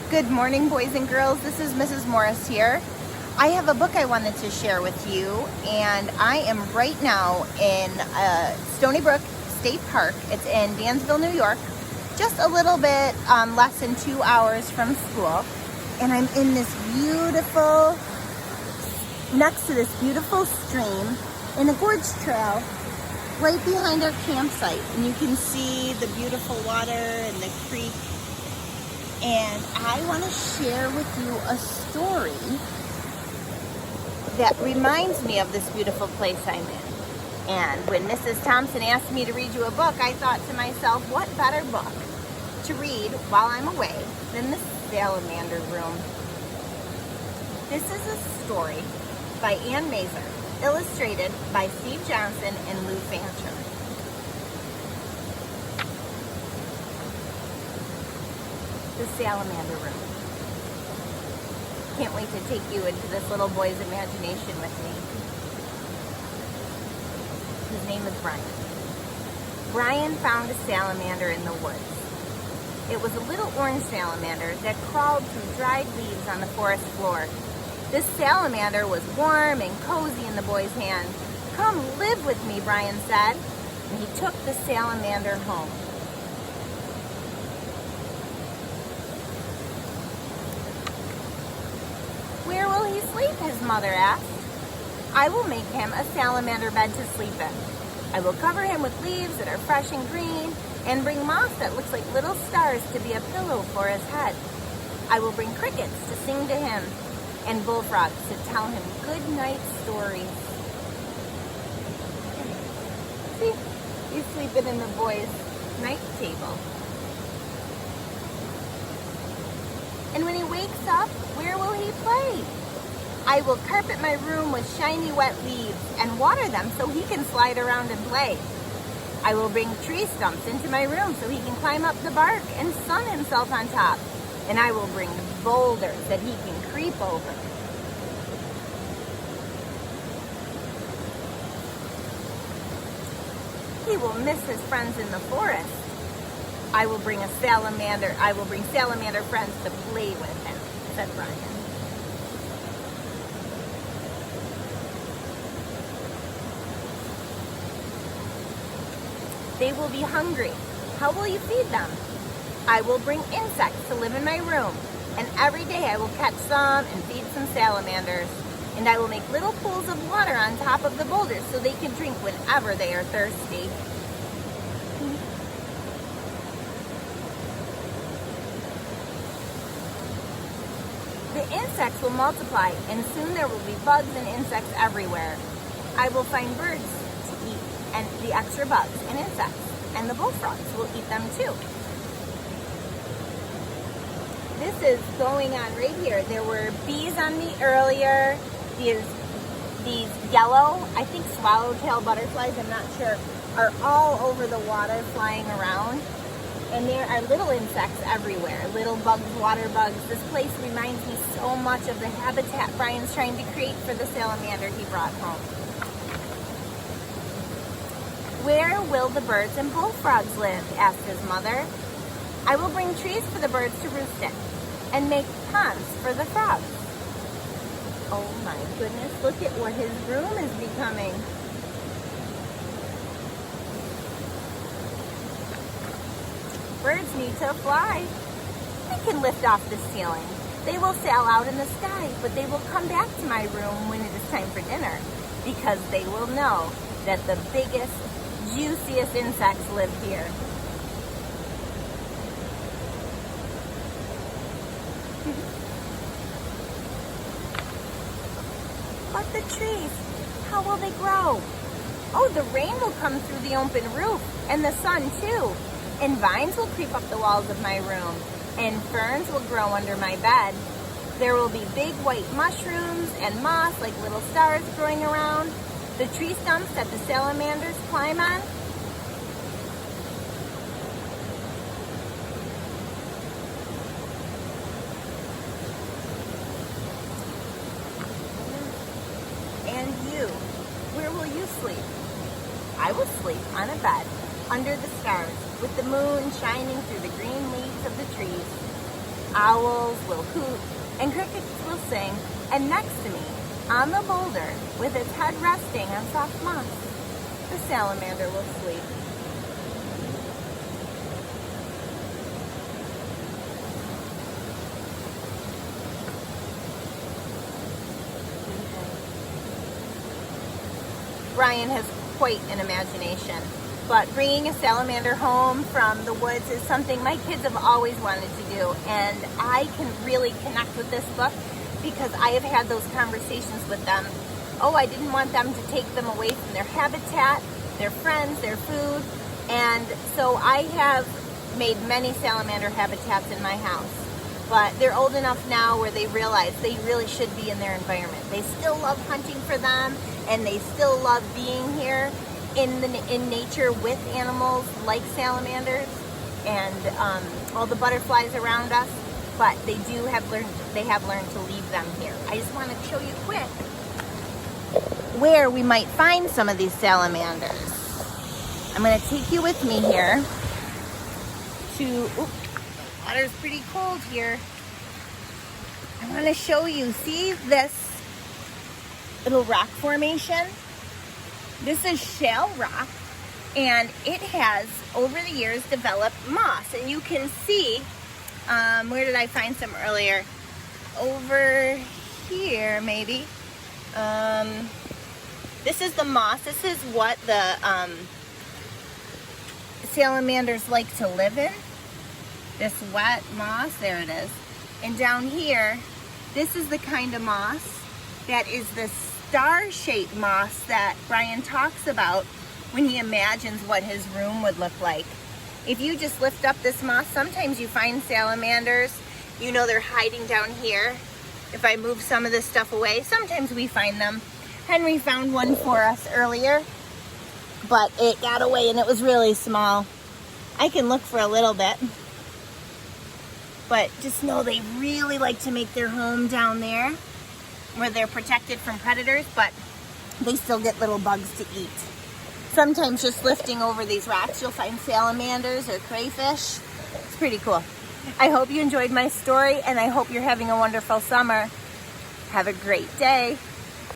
Good morning, boys and girls. This is Mrs. Morris here. I have a book I wanted to share with you, and I am right now in Stony Brook State Park. It's in Dansville, New York, just a little bit less than 2 hours from school. And I'm in this beautiful, next to this beautiful stream in a gorge trail right behind our campsite. And you can see the beautiful water and the creek. And I want to share with you a story that reminds me of this beautiful place I'm in. And when Mrs. Thompson asked me to read you a book, I thought to myself, what better book to read while I'm away than The Salamander Room? This is a story by Ann Mazer, illustrated by Steve Johnson and Lou Fancher. The Salamander Room. Can't wait to take you into this little boy's imagination with me. His name is Brian. Brian found a salamander in the woods. It was a little orange salamander that crawled through dried leaves on the forest floor. This salamander was warm and cozy in the boy's hand. "Come live with me," Brian said, and he took the salamander home. "Where will he sleep?" his mother asked. "I will make him a salamander bed to sleep in. I will cover him with leaves that are fresh and green and bring moss that looks like little stars to be a pillow for his head. I will bring crickets to sing to him and bullfrogs to tell him good night stories." See, he's sleeping in the boy's night table. "And when he wakes up, where will he play?" "I will carpet my room with shiny wet leaves and water them so he can slide around and play. I will bring tree stumps into my room so he can climb up the bark and sun himself on top. And I will bring boulders that he can creep over." "He will miss his friends in the forest. I will bring salamander friends to play with him," said Brian. "They will be hungry. How will you feed them?" "I will bring insects to live in my room, and every day I will catch some and feed some salamanders. And I will make little pools of water on top of the boulders so they can drink whenever they are thirsty." "The insects will multiply, and soon there will be bugs and insects everywhere. I will find birds to eat, and the extra bugs and insects, and the bullfrogs will eat them too." This is going on right here. There were bees on me earlier. These yellow, I think swallowtail butterflies, I'm not sure, are all over the water flying around. And there are little insects everywhere, little bugs, water bugs. This place reminds me so much of the habitat Brian's trying to create for the salamander he brought home. "Where will the birds and bullfrogs live?" asked his mother. "I will bring trees for the birds to roost in and make ponds for the frogs." Oh my goodness, look at what his room is becoming. "Birds need to fly. They can lift off the ceiling. They will sail out in the sky, but they will come back to my room when it is time for dinner, because they will know that the biggest, juiciest insects live here." "But the trees, how will they grow?" "Oh, the rain will come through the open roof, and the sun too. And vines will creep up the walls of my room, and ferns will grow under my bed. There will be big white mushrooms and moss like little stars growing around the tree stumps that the salamanders climb on." "And you, where will you sleep?" "I will sleep on a bed under the stars with the moon shining through the green leaves of the trees. owls will hoot, and crickets will sing. And next to me, on the boulder, with its head resting on soft moss, the salamander will sleep. Brian has quite an imagination, but bringing a salamander home from the woods is something my kids have always wanted to do, and I can really connect with this book because I have had those conversations with them. Oh, I didn't want them to take them away from their habitat, their friends, their food, and so I have made many salamander habitats in my house. But they're old enough now where they realize they really should be in their environment. They still love hunting for them, and they still love being here in nature with animals like salamanders and all the butterflies around us. But they have learned to leave them here. I just want to show you quick where we might find some of these salamanders. I'm going to take you with me here to. The water's pretty cold here. I want to show you. See this little rock formation? This is shale rock, and it has, over the years, developed moss. And you can see, where did I find some earlier? Over here, maybe. This is the moss. This is what the salamanders like to live in. This wet moss, there it is. And down here, this is the kind of moss that is the star-shaped moss that Brian talks about when he imagines what his room would look like. If you just lift up this moss, sometimes you find salamanders. You know they're hiding down here. If I move some of this stuff away, sometimes we find them. Henry found one for us earlier, but it got away and it was really small. I can look for a little bit. But just know they really like to make their home down there where they're protected from predators, but they still get little bugs to eat. Sometimes just lifting over these rocks, you'll find salamanders or crayfish. It's pretty cool. I hope you enjoyed my story, and I hope you're having a wonderful summer. Have a great day.